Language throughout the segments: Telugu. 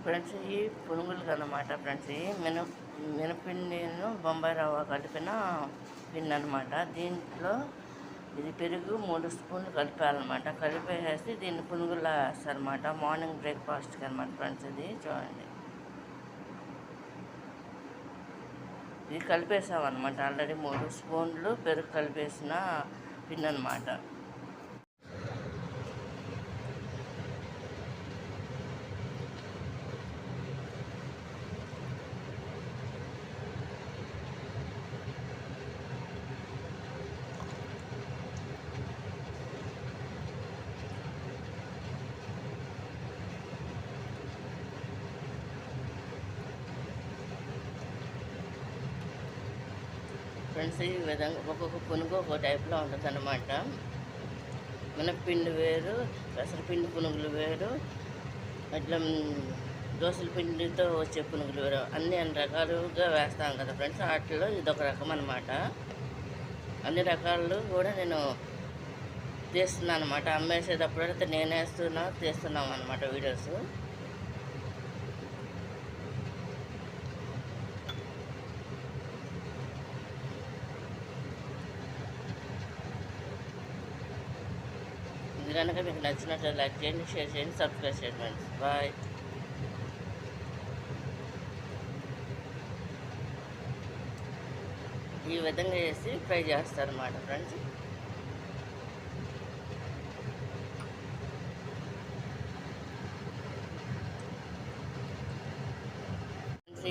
ఫ్రెండ్స్ ఈ పునుగులకి అన్నమాట ఫ్రెండ్స్ ఈ మినపిండిను బొంబాయి రవ్వ కలిపిన పిండి అనమాట. దీంట్లో ఇది పెరుగు 3 స్పూన్లు కలిపాలన్నమాట. కలిపేసి దీన్ని పునుగుల్లా వేస్తారన్నమాట. మార్నింగ్ బ్రేక్ఫాస్ట్కి అనమాట ఫ్రెండ్స్. ఇది చూడండి, ఇది కలిపేసామన్నమాట. ఆల్రెడీ 3 స్పూన్లు పెరుగు కలిపేసిన పిండి అనమాట. ఫ్రెండ్స్ ఈ విధంగా ఒక్కొక్క పునుగు ఒక్కొక్క టైప్లో ఉంటుంది అన్నమాట. మినప్పిండి వేరు, పెసరపిండి పునుగులు వేరు, అట్లా దోశల పిండితో వచ్చే పునుగులు వేరు, అన్ని రకాలుగా వేస్తాం కదా ఫ్రెండ్స్. వాటిలో ఇదొక రకం అన్నమాట. అన్ని రకాలు కూడా నేను తీస్తున్నాను అనమాట. అమ్మేసేటప్పుడు అయితే నేను తీస్తున్నాం అనమాట వీడియోస్. ఇది కనుక మీకు నచ్చినట్లు లైక్ చేయండి, షేర్ చేయండి, సబ్స్క్రైబ్ చేయండి ఫ్రెండ్స్. బాయ్. ఈ విధంగా చేసి ఫ్రై చేస్తారన్నమాట ఫ్రెండ్స్.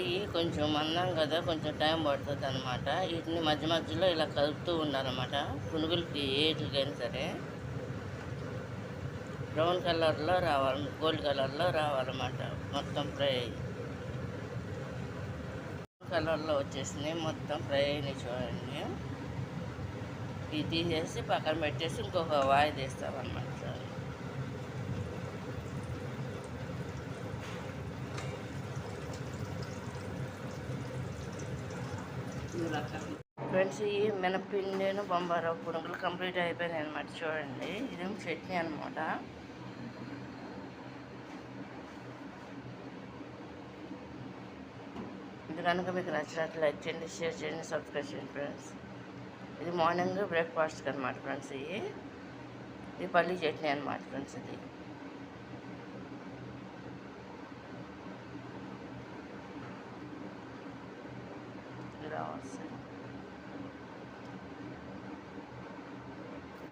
ఇవి కొంచెం మందం కదా, కొంచెం టైం పడుతుంది అనమాట. వీటిని మధ్య మధ్యలో ఇలా కలుపుతూ ఉండాలన్నమాట. పునుగులకి ఏటికైనా సరే బ్రౌన్ కలర్లో రావాలి, గోల్డ్ కలర్లో రావాలన్నమాట. మొత్తం ఫ్రై కలర్లో వచ్చేసింది, మొత్తం ఫ్రై అయినాయి చూడండి. ఇది తీసేసి పక్కన పెట్టేసి ఇంకొక వాయి తీస్తామన్నమాట. ఫ్రెండ్స్ ఈ మినపిండిను బొంబాయి రవ్వ పునుగులు కంప్లీట్ అయిపోయినాయి అనమాట. చూడండి, ఇది చట్నీ అనమాట. ఇది కనుక మీకు నచ్చినట్లు లైక్ చేయండి, షేర్ చేయండి, సబ్స్క్రైబ్ చేయండి ఫ్రెండ్స్. ఇది మార్నింగ్ బ్రేక్ఫాస్ట్కి అనమాట ఫ్రెండ్స్. ఇది పల్లీ చట్నీ అనమాట ఫ్రెండ్స్. ఇది